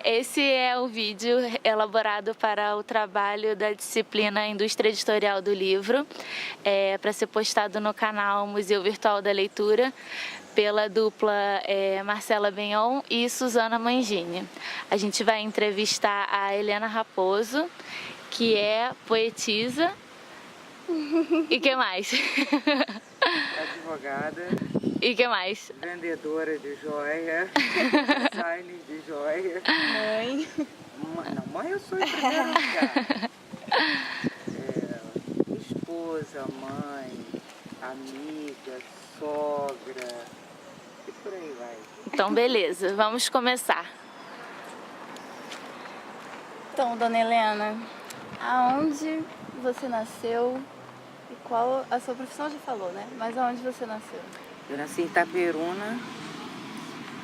Esse é o vídeo elaborado para o trabalho da disciplina Indústria Editorial do Livro, para ser postado no canal Museu Virtual da Leitura, pela dupla Marcela Benhon e Suzana Mangini. A gente vai entrevistar a Helena Raposo, que é poetisa. E que mais? Advogada. E que mais? Vendedora de joia. Design de joia. Mãe. Não, mãe eu sou em primeiro lugar. Esposa, mãe, amiga, sogra e por aí vai. Então, beleza, vamos começar. Então, dona Helena, aonde você nasceu e qual a sua profissão já falou, né? Mas aonde você nasceu? Eu nasci em Itaperuna,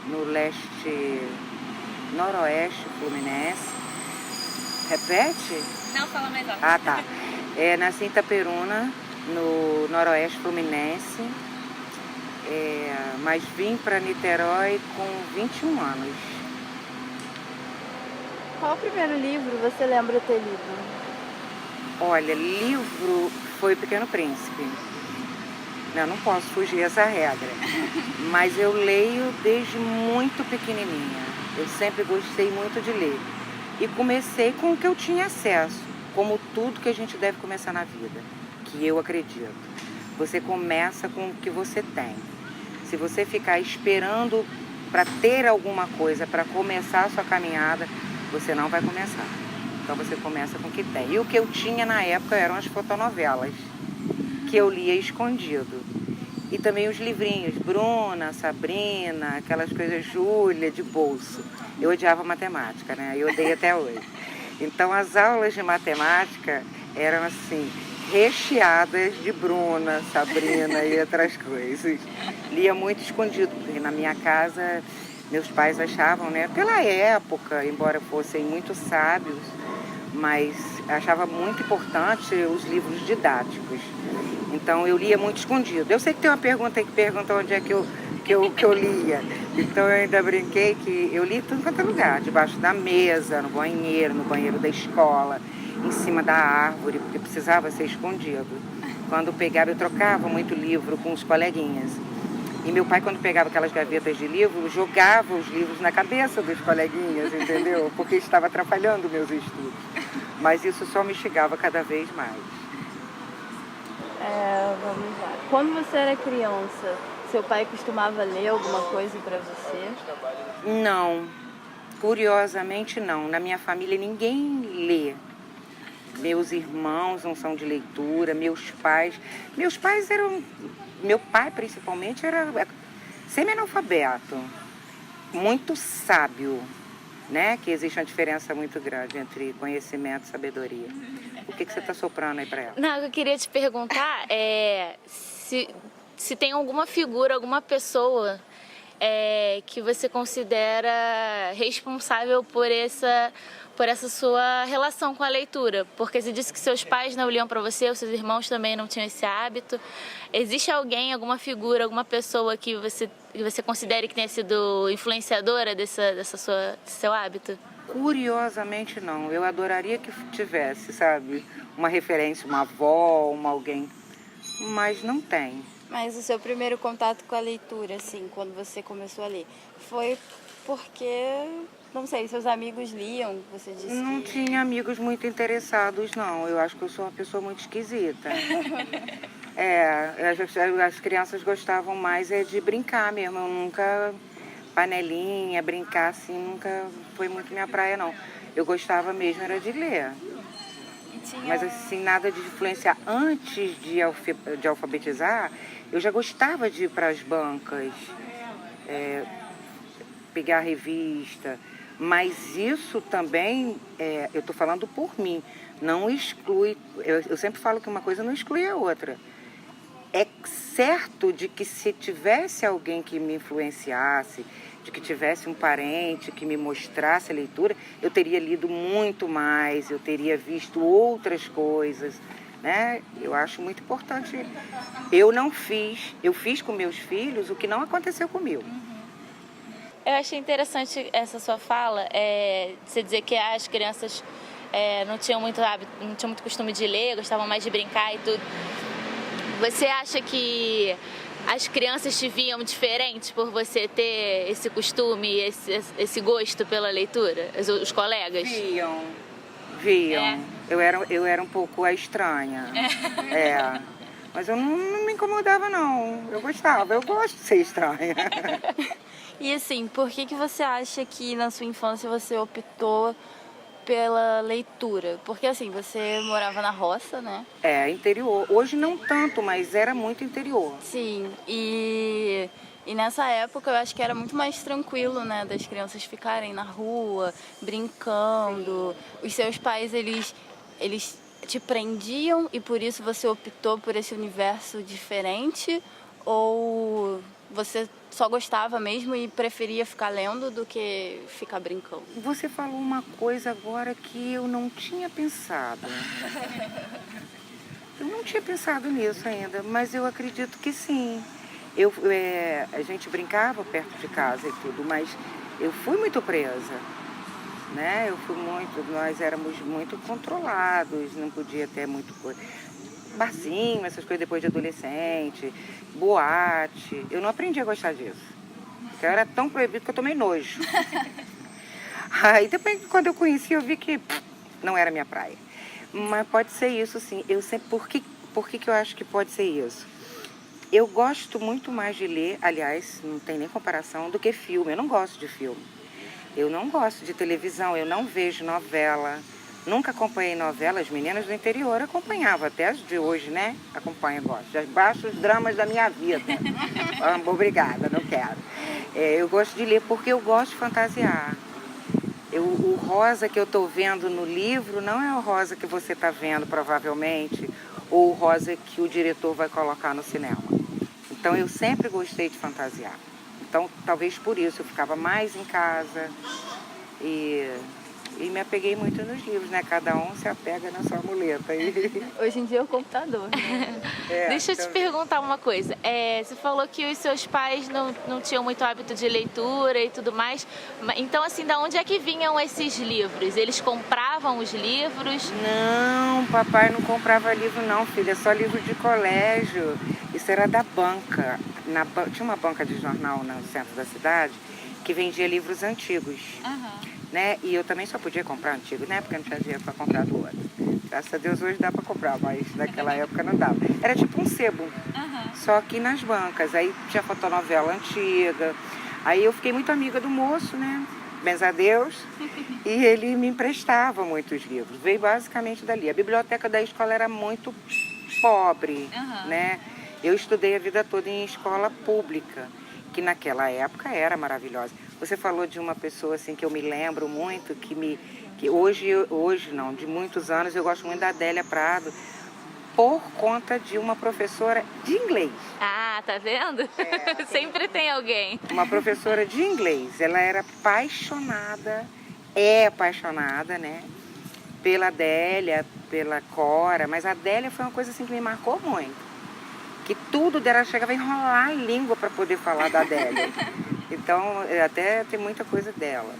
no leste, noroeste fluminense. Repete? Não, fala mais alto. Ah, tá. Nasci em Itaperuna, no noroeste fluminense, mas vim para Niterói com 21 anos. Qual o primeiro livro você lembra ter lido? Olha, livro foi O Pequeno Príncipe. Não posso fugir dessa regra. Mas eu leio desde muito pequenininha. Eu sempre gostei muito de ler. E comecei com o que eu tinha acesso, como tudo que a gente deve começar na vida, que eu acredito. Você começa com o que você tem. Se você ficar esperando para ter alguma coisa, para começar a sua caminhada, você não vai começar. Então você começa com o que tem. E o que eu tinha na época eram as fotonovelas, que eu lia escondido. E também os livrinhos, Bruna, Sabrina, aquelas coisas, Júlia, de bolso. Eu odiava matemática, né? Eu odeio até hoje. Então as aulas de matemática eram assim, recheadas de Bruna, Sabrina e outras coisas. Lia muito escondido, porque na minha casa meus pais achavam, né, pela época, embora fossem muito sábios, mas achava muito importante os livros didáticos. Então eu lia muito escondido. Eu sei que tem uma pergunta aí que pergunta onde é que eu lia. Então eu ainda brinquei que eu li tudo quanto é lugar, debaixo da mesa, no banheiro da escola, em cima da árvore, porque precisava ser escondido. Quando eu pegava, eu trocava muito livro com os coleguinhas. E meu pai, quando pegava aquelas gavetas de livro, jogava os livros na cabeça dos coleguinhas, entendeu? Porque estava atrapalhando meus estudos. Mas isso só me instigava cada vez mais. Vamos lá. Quando você era criança, seu pai costumava ler alguma coisa para você? Não. Curiosamente, não. Na minha família, ninguém lê. Meus irmãos não são de leitura, meus pais eram... Meu pai, principalmente, era semi-analfabeto, muito sábio, né? Que existe uma diferença muito grande entre conhecimento e sabedoria. O que você está soprando aí para ela? Não, eu queria te perguntar se tem alguma figura, alguma pessoa que você considera responsável por essa sua relação com a leitura, porque você disse que seus pais não liam para você, os seus irmãos também não tinham esse hábito. Existe alguém, alguma figura, alguma pessoa que você considere que tenha sido influenciadora desse seu hábito? Curiosamente não. Eu adoraria que tivesse, sabe, uma referência, uma avó, alguém, mas não tem. Mas o seu primeiro contato com a leitura, assim, quando você começou a ler, foi porque, não sei, seus amigos liam, você disse Não que... tinha amigos muito interessados, não. Eu acho que eu sou uma pessoa muito esquisita. As crianças gostavam mais de brincar mesmo. Eu nunca, panelinha, brincar assim, nunca foi muito minha praia, não. Eu gostava mesmo era de ler. Mas assim, nada de influenciar. Antes de alfabetizar, eu já gostava de ir para as bancas, pegar a revista. Mas isso também, eu estou falando por mim, não exclui. Eu sempre falo que uma coisa não exclui a outra. É certo de que se tivesse alguém que me influenciasse, de que tivesse um parente que me mostrasse a leitura, eu teria lido muito mais, eu teria visto outras coisas, né? Eu acho muito importante. Eu fiz com meus filhos o que não aconteceu comigo. Eu achei interessante essa sua fala, você dizer que as crianças não tinham muito hábito, não tinham muito costume de ler, gostavam mais de brincar e tudo. Você acha que as crianças te viam diferente por você ter esse costume, esse gosto pela leitura? Os colegas? Viam. Eu era um pouco a estranha. Mas eu não me incomodava, não. Eu gostava, eu gosto de ser estranha. E assim, por que você acha que na sua infância você optou pela leitura? Porque assim, você morava na roça, né? Interior. Hoje não tanto, mas era muito interior. Sim, e nessa época eu acho que era muito mais tranquilo, né, das crianças ficarem na rua, brincando. Os seus pais, eles te prendiam e por isso você optou por esse universo diferente? Ou você só gostava mesmo e preferia ficar lendo do que ficar brincando? Você falou uma coisa agora que eu não tinha pensado. Eu não tinha pensado nisso ainda, mas eu acredito que sim. A gente brincava perto de casa e tudo, mas eu fui muito presa, né? Nós éramos muito controlados, não podia ter muito coisa. Barzinho, essas coisas depois de adolescente, boate. Eu não aprendi a gostar disso. Porque era tão proibido que eu tomei nojo. Aí depois, quando eu conheci, eu vi que não era minha praia. Mas pode ser isso, sim. Por que eu acho que pode ser isso? Eu gosto muito mais de ler, aliás, não tem nem comparação, do que filme. Eu não gosto de filme. Eu não gosto de televisão, eu não vejo novela. Nunca acompanhei novela, as meninas do interior acompanhavam, até as de hoje, né? Acompanham, gosto. Já baixo os dramas da minha vida. Obrigada, não quero. Eu gosto de ler porque eu gosto de fantasiar. O rosa que eu estou vendo no livro não é o rosa que você está vendo, provavelmente, ou o rosa que o diretor vai colocar no cinema. Então, eu sempre gostei de fantasiar. Então, talvez por isso eu ficava mais em casa e me apeguei muito nos livros, né? Cada um se apega na sua muleta. Hoje em dia é o computador, né? Deixa eu te perguntar uma coisa. Você falou que os seus pais não tinham muito hábito de leitura e tudo mais. Então, assim, da onde é que vinham esses livros? Eles compravam os livros? Não, papai não comprava livro não, filha. É só livro de colégio. Isso era da banca. Tinha uma banca de jornal no centro da cidade que vendia livros antigos. Né? E eu também só podia comprar antigo, né? Porque não tinha dinheiro para comprar do outro. Graças a Deus hoje dá para comprar, mas naquela época não dava. Era tipo um sebo, só que nas bancas. Aí tinha fotonovela antiga. Aí eu fiquei muito amiga do moço, né? Benza a Deus. E ele me emprestava muitos livros. Veio basicamente dali. A biblioteca da escola era muito pobre, né? Eu estudei a vida toda em escola pública, que naquela época era maravilhosa. Você falou de uma pessoa assim que eu me lembro muito, que hoje não, de muitos anos, eu gosto muito da Adélia Prado, por conta de uma professora de inglês. Ah, tá vendo? Sempre tem alguém. Uma professora de inglês. Ela era apaixonada, né? Pela Adélia, pela Cora, mas a Adélia foi uma coisa assim que me marcou muito. Que tudo dela chegava a enrolar a língua para poder falar da Adélia. Então, até tem muita coisa dela.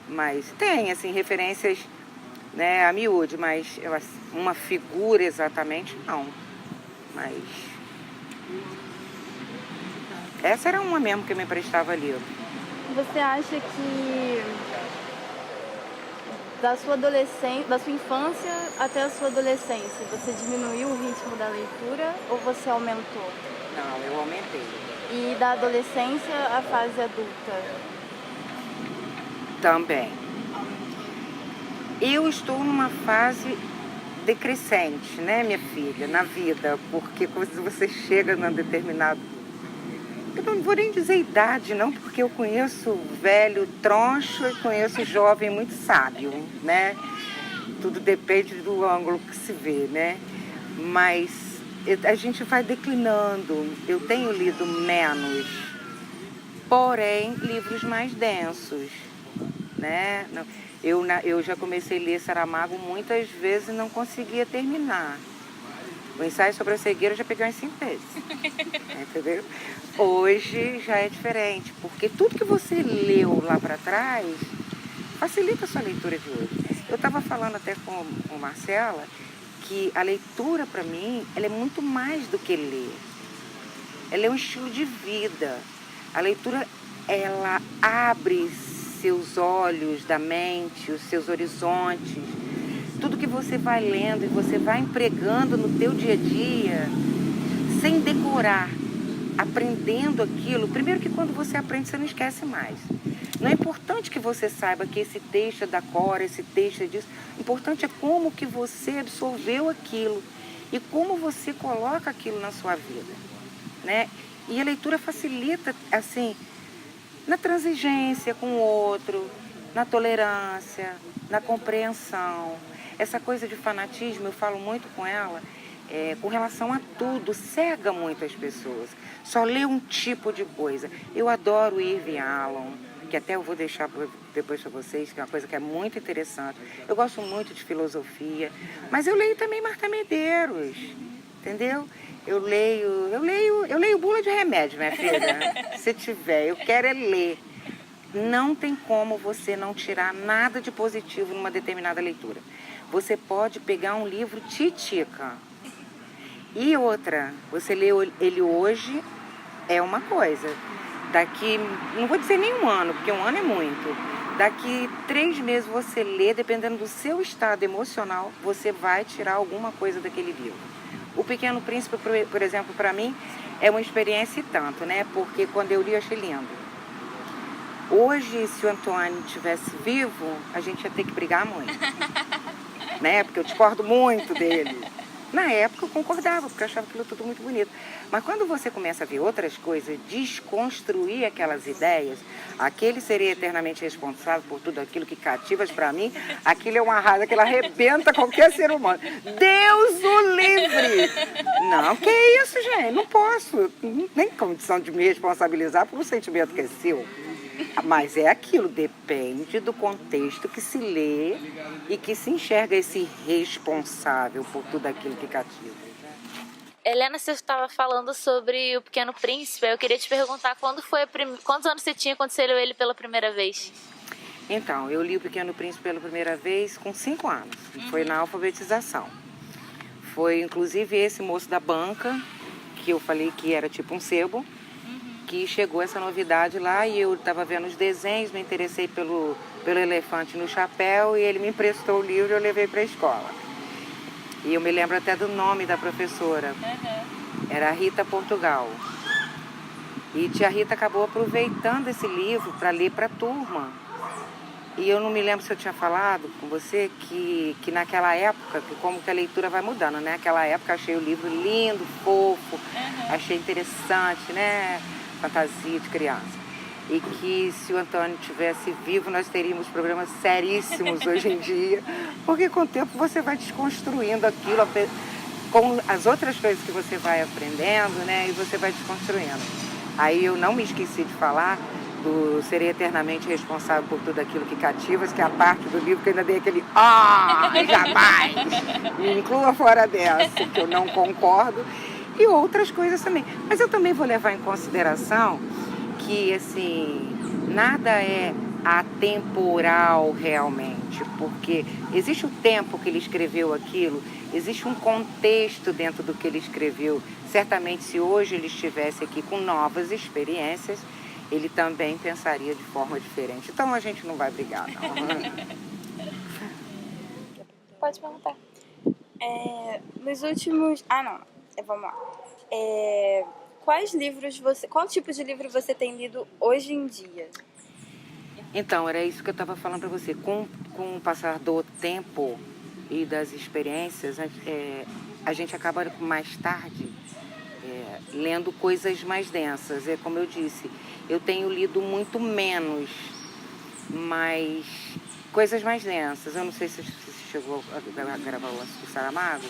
Mas tem, assim, referências, né, a miúde, mas uma figura exatamente, não. Mas essa era uma mesmo que me emprestava livro. Você acha que da sua infância até a sua adolescência, você diminuiu o ritmo da leitura ou você aumentou? Não, eu aumentei. E da adolescência à fase adulta? Também. Eu estou numa fase decrescente, né, minha filha, na vida, porque quando você chega num determinado... Eu não vou nem dizer idade, não, porque eu conheço velho troncho e conheço jovem muito sábio, né? Tudo depende do ângulo que se vê, né? Mas a gente vai declinando. Eu tenho lido menos, porém, livros mais densos, né? Eu já comecei a ler Saramago muitas vezes e não conseguia terminar. O ensaio sobre a cegueira eu já peguei umas 5 vezes. Entendeu? Hoje já é diferente, porque tudo que você leu lá para trás facilita a sua leitura de hoje. Eu estava falando até com Marcela que a leitura, para mim, ela é muito mais do que ler. Ela é um estilo de vida. A leitura, ela abre seus olhos da mente, os seus horizontes. Tudo que você vai lendo e você vai empregando no teu dia a dia, sem decorar, aprendendo aquilo. Primeiro que quando você aprende, você não esquece mais. Não é importante que você saiba que esse texto é da cor, esse texto é disso. O importante é como que você absorveu aquilo e como você coloca aquilo na sua vida, né? E a leitura facilita, assim, na transigência com o outro, na tolerância, na compreensão. Essa coisa de fanatismo, eu falo muito com ela, com relação a tudo, cega muito as pessoas. Só lê um tipo de coisa. Eu adoro o Irving Allen, que até eu vou deixar depois para vocês, que é uma coisa que é muito interessante. Eu gosto muito de filosofia, mas eu leio também Marta Medeiros, entendeu? Eu leio bula de remédio, minha filha. Se tiver, eu quero é ler. Não tem como você não tirar nada de positivo numa determinada leitura. Você pode pegar um livro titica. E outra, você lê ele hoje, é uma coisa. Daqui, não vou dizer nem um ano, porque um ano é muito. Daqui 3 meses você lê, dependendo do seu estado emocional, você vai tirar alguma coisa daquele livro. O Pequeno Príncipe, por exemplo, para mim, é uma experiência e tanto, né? Porque quando eu li, eu achei lindo. Hoje, se o Antônio estivesse vivo, a gente ia ter que brigar muito. Né? Porque eu discordo muito dele. Na época eu concordava, porque eu achava aquilo tudo muito bonito. Mas quando você começa a ver outras coisas, desconstruir aquelas ideias, aquele seria eternamente responsável por tudo aquilo que cativas para mim, aquilo é uma raiva que ela arrebenta qualquer ser humano. Deus o livre! Não, que isso, gente? Não posso. Não tem condição de me responsabilizar por um sentimento que é seu. Mas é aquilo, depende do contexto que se lê e que se enxerga esse responsável por tudo aquilo que cativa. Helena, você estava falando sobre o Pequeno Príncipe. Eu queria te perguntar quantos anos você tinha quando você leu ele pela primeira vez? Então, eu li o Pequeno Príncipe pela primeira vez com 5 anos. Foi na alfabetização. Foi inclusive esse moço da banca, que eu falei que era tipo um sebo, que chegou essa novidade lá e eu estava vendo os desenhos, me interessei pelo elefante no chapéu e ele me emprestou o livro e eu levei para a escola. E eu me lembro até do nome da professora. Era a Rita Portugal. E tia Rita acabou aproveitando esse livro para ler para a turma. E eu não me lembro se eu tinha falado com você que naquela época, que como que a leitura vai mudando, né? Naquela época eu achei o livro lindo, fofo, achei interessante, né? Fantasia de criança. E que se o Antônio tivesse vivo, nós teríamos problemas seríssimos hoje em dia, porque com o tempo você vai desconstruindo aquilo, com as outras coisas que você vai aprendendo, né? E você vai desconstruindo. Aí eu não me esqueci de falar do Serei Eternamente Responsável por Tudo Aquilo que Cativas, que é a parte do livro que eu ainda dei aquele jamais! Me inclua fora dessa, que eu não concordo. E outras coisas também. Mas eu também vou levar em consideração que, assim, nada é atemporal realmente, porque existe o tempo que ele escreveu aquilo, existe um contexto dentro do que ele escreveu. Certamente, se hoje ele estivesse aqui com novas experiências, ele também pensaria de forma diferente. Então, a gente não vai brigar, não. Pode perguntar. Nos últimos... Vamos lá. Qual tipo de livro você tem lido hoje em dia? Então, era isso que eu estava falando para você. Com o passar do tempo e das experiências, a gente acaba mais tarde lendo coisas mais densas. É como eu disse, eu tenho lido muito menos, mas coisas mais densas. Eu não sei se você chegou a gravar o Saramago.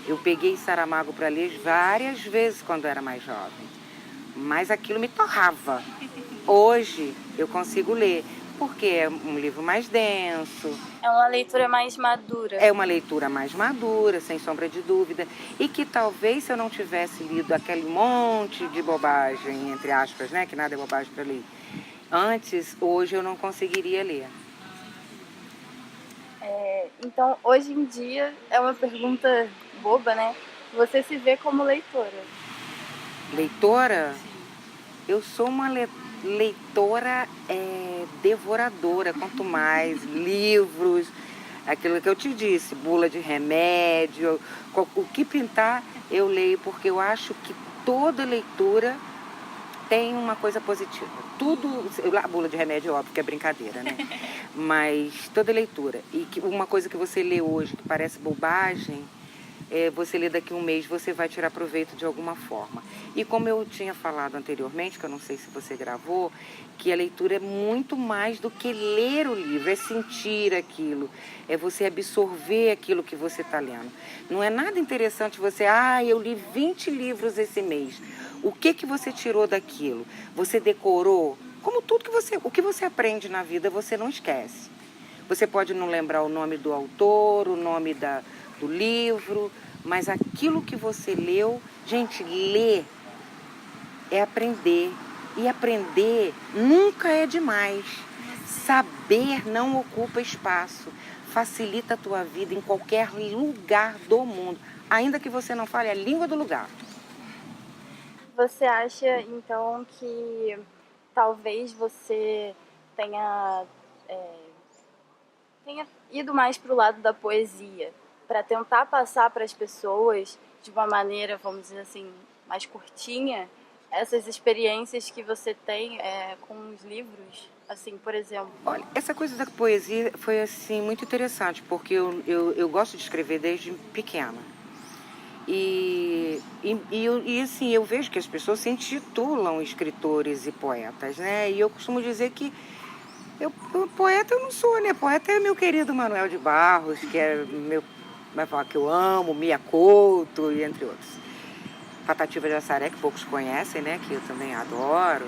Eu peguei Saramago para ler várias vezes quando eu era mais jovem, mas aquilo me torrava. Hoje eu consigo ler, porque é um livro mais denso. É uma leitura mais madura. É uma leitura mais madura, sem sombra de dúvida. E que talvez se eu não tivesse lido aquele monte de bobagem, entre aspas, né? Que nada é bobagem para ler. Antes, hoje eu não conseguiria ler. Então, hoje em dia, é uma pergunta boba, né? Você se vê como leitora? Leitora? Eu sou uma leitora devoradora, quanto mais livros, aquilo que eu te disse, bula de remédio, o que pintar eu leio, porque eu acho que toda leitura tem uma coisa positiva. Tudo, a bula de remédio, óbvio que é brincadeira, né? Mas toda leitura. E que uma coisa que você lê hoje que parece bobagem, você lê daqui a um mês, você vai tirar proveito de alguma forma. E como eu tinha falado anteriormente, que eu não sei se você gravou, que a leitura é muito mais do que ler o livro, é sentir aquilo, é você absorver aquilo que você está lendo. Não é nada interessante você, eu li 20 livros esse mês. O que você tirou daquilo? Você decorou? Como tudo o que você aprende na vida, você não esquece. Você pode não lembrar o nome do autor, o nome do livro, mas aquilo que você leu, gente, ler é aprender. E aprender nunca é demais. Saber não ocupa espaço. Facilita a tua vida em qualquer lugar do mundo, ainda que você não fale a língua do lugar. Você acha, então, que talvez você tenha ido mais para o lado da poesia, para tentar passar para as pessoas de uma maneira, vamos dizer assim, mais curtinha, essas experiências que você tem com os livros, assim, por exemplo? Olha, essa coisa da poesia foi, assim, muito interessante, porque eu gosto de escrever desde pequena. E assim, eu vejo que as pessoas se intitulam escritores e poetas, né? E eu costumo dizer que poeta eu não sou, né? Poeta é meu querido Manuel de Barros, que é vai falar que eu amo, Mia Couto e entre outros. Patativa de Assaré, que poucos conhecem, né? Que eu também adoro.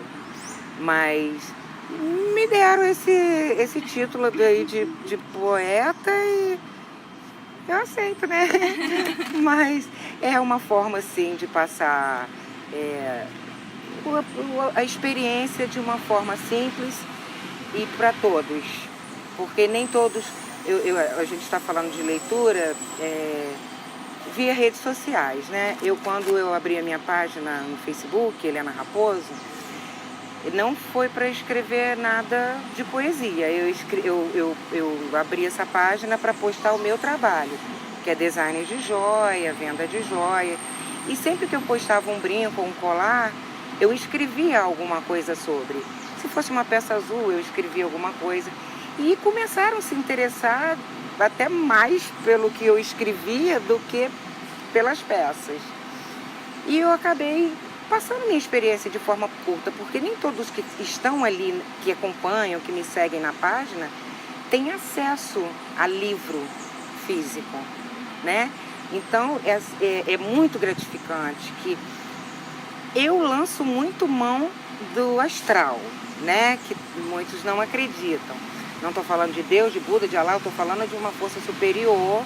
Mas me deram esse título aí de poeta e eu aceito, né? Mas é uma forma, assim, de passar a experiência de uma forma simples e para todos. Porque nem todos... a gente está falando de leitura via redes sociais, né? Quando eu abri a minha página no Facebook, Helena Raposo, não foi para escrever nada de poesia. Eu abri essa página para postar o meu trabalho, que é design de joia, venda de joia. E sempre que eu postava um brinco ou um colar, eu escrevia alguma coisa sobre. Se fosse uma peça azul, eu escrevia alguma coisa. E começaram a se interessar até mais pelo que eu escrevia do que pelas peças. E eu acabei passando minha experiência de forma curta, porque nem todos que estão ali, que acompanham, que me seguem na página, têm acesso a livro físico, né? Então, é muito gratificante que eu lanço muito mão do astral, né? Que muitos não acreditam. Não estou falando de Deus, de Buda, de Alá, eu estou falando de uma força superior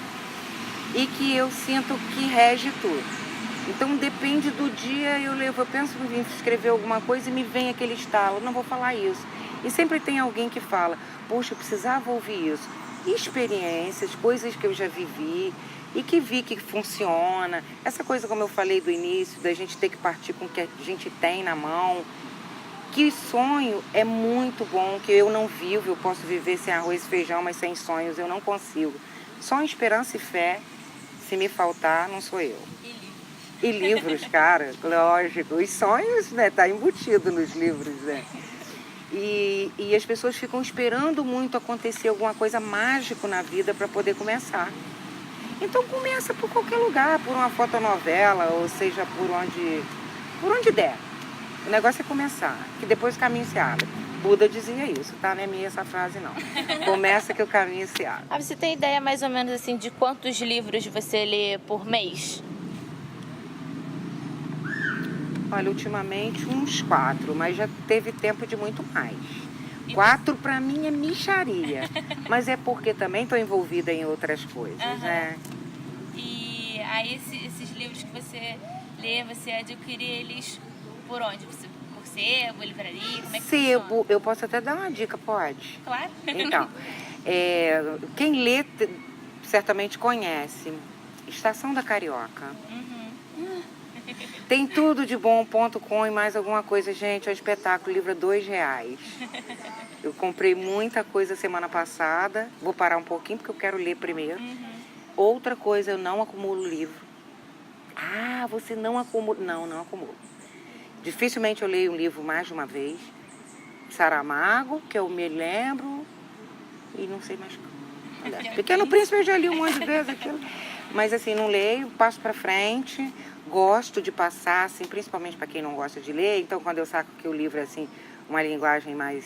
e que eu sinto que rege tudo. Então, depende do dia, eu penso em escrever alguma coisa e me vem aquele estalo, não vou falar isso. E sempre tem alguém que fala, poxa, eu precisava ouvir isso. Experiências, coisas que eu já vivi e que vi que funciona. Essa coisa, como eu falei do início, da gente ter que partir com o que a gente tem na mão. Que sonho é muito bom, que eu não vivo, eu posso viver sem arroz e feijão, mas sem sonhos eu não consigo. Só esperança e fé, se me faltar, não sou eu. E livros, cara, lógico. Os sonhos, né, tá embutido nos livros, né? E as pessoas ficam esperando muito acontecer alguma coisa mágica na vida para poder começar. Então começa por qualquer lugar, por uma fotonovela, ou seja, por onde der. O negócio é começar, que depois o caminho se abre. Buda dizia isso, tá? Não é minha essa frase, não. Começa que o caminho se abre. Você tem ideia mais ou menos assim de quantos livros você lê por mês? Olha, ultimamente uns 4, mas já teve tempo de muito mais. 4 para mim é mixaria. Mas é porque também estou envolvida em outras coisas, né? E aí esses livros que você lê, você adquire eles por onde? Por sebo, livraria? Como é que Sebo, funciona? eu posso até dar uma dica, pode? Claro. Então, quem lê certamente conhece Estação da Carioca. Tem tudo de bom.com e mais alguma coisa, gente. É um espetáculo, livro R$2. Eu comprei muita coisa semana passada. Vou parar um pouquinho porque eu quero ler primeiro. Outra coisa, eu não acumulo livro. Ah, você não acumula? Não, não acumulo. Dificilmente eu leio um livro mais de uma vez. Saramago, que eu me lembro, e não sei mais. Pequeno Príncipe eu já li um monte de vezes aquilo. Mas assim, não leio, passo pra frente. Gosto de passar, assim, principalmente para quem não gosta de ler. Então, quando eu saco que o livro é assim, uma linguagem mais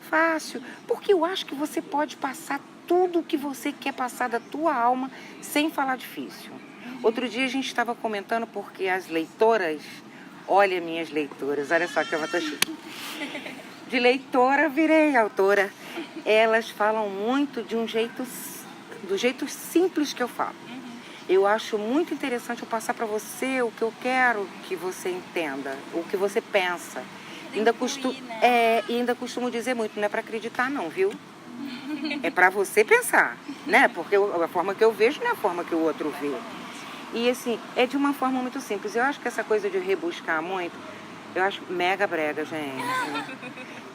fácil, porque eu acho que você pode passar tudo o que você quer passar da tua alma sem falar difícil. Outro dia a gente estava comentando porque as leitoras, olha minhas leitoras, olha só que eu tô chique. De leitora virei autora. Elas falam muito de um jeito, do jeito simples que eu falo. Eu acho muito interessante eu passar para você o que eu quero que você entenda, o que você pensa. Ainda costumo dizer muito, não é para acreditar não, viu? É para você pensar, né? Porque a forma que eu vejo não é a forma que o outro vê. E assim, é de uma forma muito simples. Eu acho que essa coisa de rebuscar muito, eu acho mega brega, gente.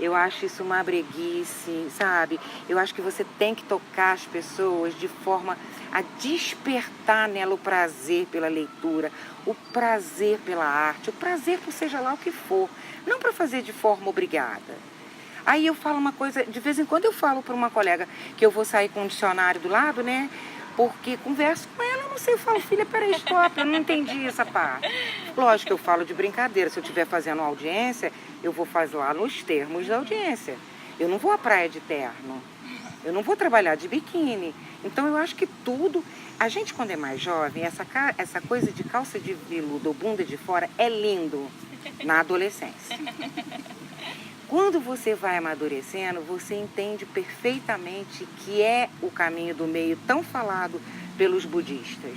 Eu acho isso uma breguice, sabe? Eu acho que você tem que tocar as pessoas de forma a despertar nela o prazer pela leitura, o prazer pela arte, o prazer por seja lá o que for. Não para fazer de forma obrigada. Aí eu falo uma coisa, de vez em quando eu falo para uma colega que eu vou sair com um dicionário do lado, né? Porque converso com ela, eu não sei, eu falo, filha, peraí, stop, eu não entendi essa parte. Lógico que eu falo de brincadeira, se eu estiver fazendo uma audiência, eu vou fazer lá nos termos da audiência. Eu não vou à praia de terno, eu não vou trabalhar de biquíni. Então eu acho que tudo, a gente quando é mais jovem, essa coisa de calça de veludo ou bunda de fora é lindo na adolescência. Quando você vai amadurecendo, você entende perfeitamente que é o caminho do meio tão falado pelos budistas.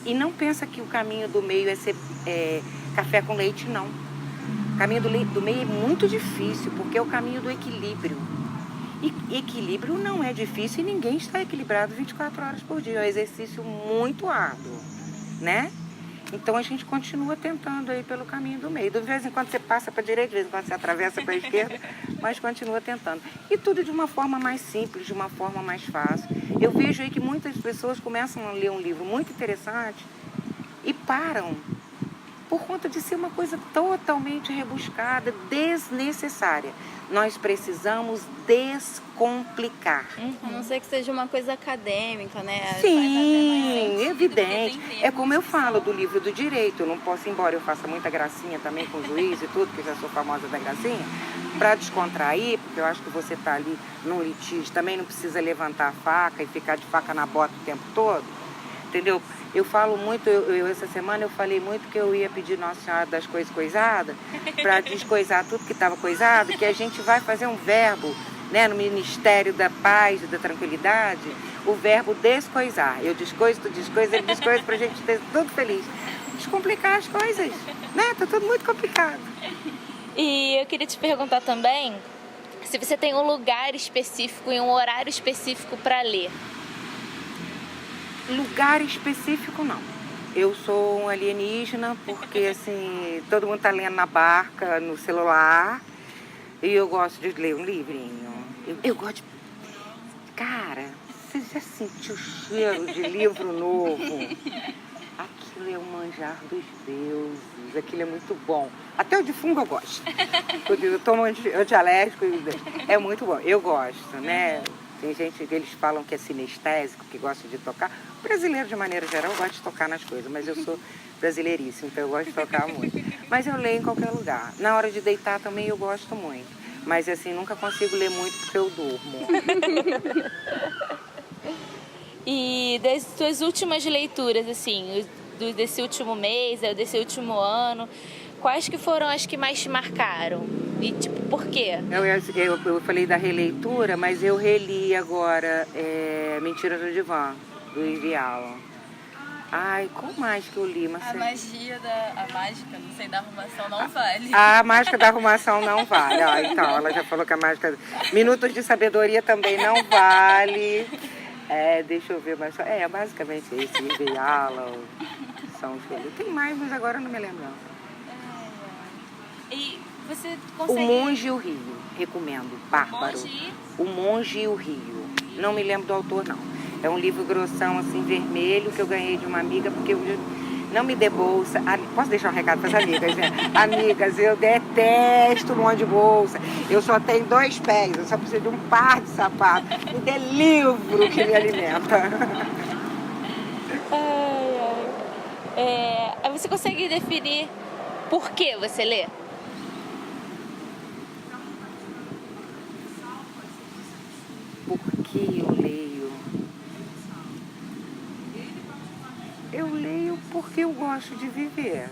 E não pensa que o caminho do meio é ser café com leite, não. O caminho do meio é muito difícil, porque é o caminho do equilíbrio. E equilíbrio não é difícil e ninguém está equilibrado 24 horas por dia. É um exercício muito árduo, né? Então a gente continua tentando aí pelo caminho do meio. De vez em quando você passa para a direita, de vez em quando você atravessa para a esquerda, mas continua tentando. E tudo de uma forma mais simples, de uma forma mais fácil. Eu vejo aí que muitas pessoas começam a ler um livro muito interessante e param por conta de ser uma coisa totalmente rebuscada, desnecessária. Nós precisamos descomplicar. A não ser que seja uma coisa acadêmica, né? Sim, evidente. É como eu falo do livro do direito. Eu não posso, embora eu faça muita gracinha também com o juiz e tudo, porque já sou famosa da gracinha, para descontrair, porque eu acho que você está ali num litígio, também não precisa levantar a faca e ficar de faca na bota o tempo todo, entendeu? Eu falo muito, essa semana eu falei muito que eu ia pedir Nossa Senhora das Coisas Coisadas para descoisar tudo que estava coisado, que a gente vai fazer um verbo, né, no Ministério da Paz e da Tranquilidade, o verbo descoisar. Eu descoiso, tu descoisa, ele descoisa para a gente ter tudo feliz. Descomplicar as coisas, né? Tá tudo muito complicado. E eu queria te perguntar também se você tem um lugar específico e um horário específico para ler. Lugar específico, não. Eu sou um alienígena porque, assim, todo mundo tá lendo na barca, no celular, e eu gosto de ler um livrinho. Eu gosto de... Cara, você já sentiu o cheiro de livro novo? Aquilo é o manjar dos deuses, aquilo é muito bom. Até o de fungo eu gosto. Eu tomo antialérgico, é muito bom. Eu gosto, né? Tem gente que eles falam que é sinestésico, que gosta de tocar. O brasileiro, de maneira geral, gosta de tocar nas coisas, mas eu sou brasileiríssima, então eu gosto de tocar muito. Mas eu leio em qualquer lugar. Na hora de deitar também eu gosto muito. Mas assim, nunca consigo ler muito porque eu durmo. E das suas últimas leituras, assim, desse último mês, desse último ano, quais que foram as que mais te marcaram? E tipo, por quê? Eu falei da releitura, mas eu reli agora Mentira do Divã, do Ivy Allen. Ai, qual mais que eu li? A mágica, não sei, da arrumação não vale. A mágica da arrumação não vale. Ó, então, ela já falou que a mágica... Minutos de Sabedoria também não vale. Deixa eu ver, mas... basicamente esse, Ivy Allen, são os que eu li. Tem mais, mas agora eu não me lembro, não. E você consegue... O Monge e o Rio, recomendo, bárbaro. O Monge e o Rio. Não me lembro do autor, não. É um livro grossão, assim, vermelho, que eu ganhei de uma amiga, porque eu não me dê bolsa. Posso deixar um recado para as amigas, né? Amigas, eu detesto um monte de bolsa. Eu só tenho 2 pés, eu só preciso de um par de sapatos. Me dê livro que me alimenta. Aí você consegue definir por que você lê? Por que eu leio? Eu leio porque eu gosto de viver.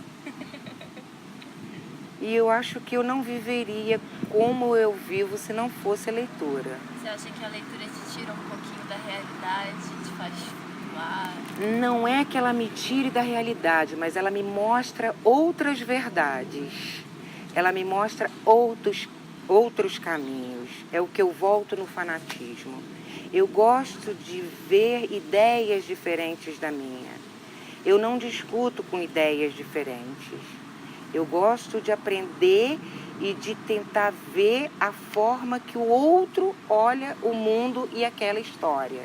E eu acho que eu não viveria como eu vivo se não fosse a leitura. Você acha que a leitura te tira um pouquinho da realidade, te faz flutuar? Não é que ela me tire da realidade, mas ela me mostra outras verdades. Ela me mostra outros caminhos. É o que eu volto no fanatismo. Eu gosto de ver ideias diferentes da minha. Eu não discuto com ideias diferentes. Eu gosto de aprender e de tentar ver a forma que o outro olha o mundo e aquela história.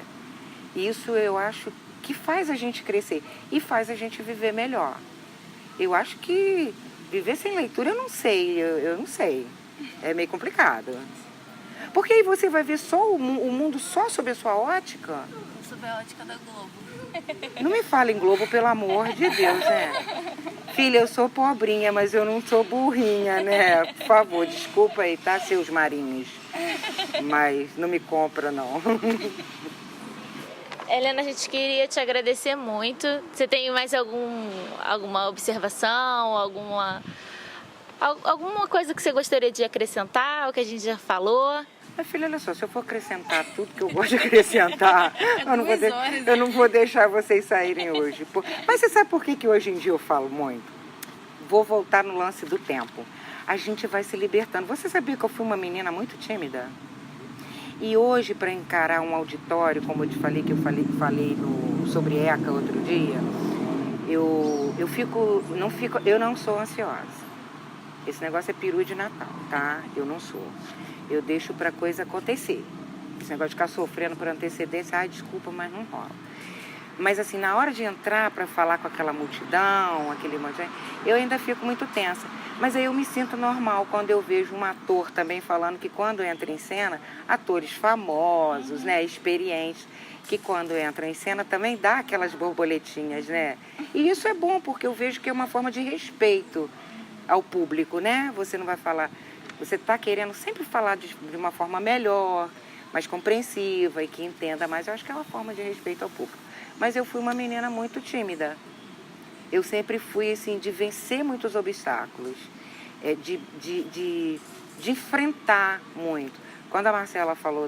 Isso eu acho que faz a gente crescer e faz a gente viver melhor. Eu acho que viver sem leitura eu não sei, É meio complicado. Porque aí você vai ver só o mundo só sob a sua ótica? Sob a ótica da Globo. Não me fala em Globo, pelo amor de Deus, né? Filha, eu sou pobrinha, mas eu não sou burrinha, né? Por favor, desculpa aí, tá, seus marinhos? Mas não me compra, não. Helena, a gente queria te agradecer muito. Você tem mais alguma observação, alguma coisa que você gostaria de acrescentar, o que a gente já falou? Mas, filha, olha só, se eu for acrescentar tudo que eu gosto de acrescentar, eu não vou deixar vocês saírem hoje. Mas você sabe por que hoje em dia eu falo muito? Vou voltar no lance do tempo. A gente vai se libertando. Você sabia que eu fui uma menina muito tímida? E hoje, para encarar um auditório, como eu te falei, sobre ECA outro dia, eu não sou ansiosa. Esse negócio é peru de Natal, tá? Eu não sou. Eu deixo pra coisa acontecer. Esse negócio de ficar sofrendo por antecedência, desculpa, mas não rola. Mas assim, na hora de entrar pra falar com aquela multidão, aquele monte de gente, eu ainda fico muito tensa. Mas aí eu me sinto normal quando eu vejo um ator também falando que quando entra em cena, atores famosos, né, experientes, que quando entra em cena também dá aquelas borboletinhas, né? E isso é bom, porque eu vejo que é uma forma de respeito ao público, né? Você não vai falar... Você está querendo sempre falar de uma forma melhor, mais compreensiva e que entenda mais. Eu acho que é uma forma de respeito ao público. Mas eu fui uma menina muito tímida. Eu sempre fui, assim, de vencer muitos obstáculos, de enfrentar muito. Quando a Marcela falou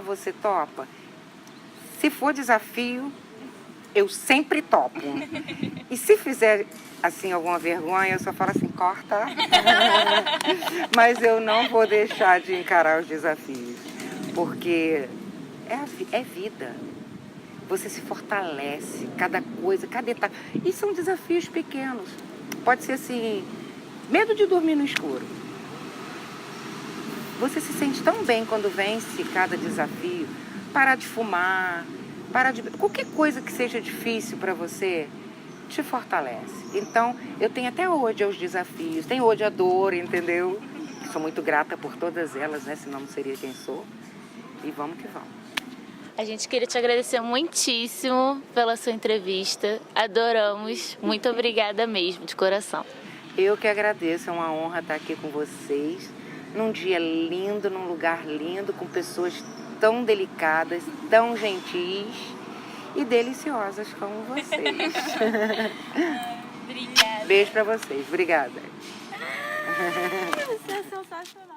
você topa? Se for desafio, eu sempre topo. E se fizer, assim, alguma vergonha, eu só falo assim, corta. Mas eu não vou deixar de encarar os desafios, porque é vida. Você se fortalece, cada coisa, cada etapa. E são desafios pequenos. Pode ser assim, medo de dormir no escuro. Você se sente tão bem quando vence cada desafio. Parar de fumar, qualquer coisa que seja difícil para você, te fortalece. Então, eu tenho até ode aos desafios, tenho ode à dor, entendeu? Sou muito grata por todas elas, né? Senão não seria quem sou. E vamos que vamos. A gente queria te agradecer muitíssimo pela sua entrevista. Adoramos. Muito obrigada mesmo, de coração. Eu que agradeço, é uma honra estar aqui com vocês, num dia lindo, num lugar lindo, com pessoas tão delicadas, tão gentis e deliciosas como vocês. Obrigada. Beijo pra vocês. Obrigada. Você é sensacional.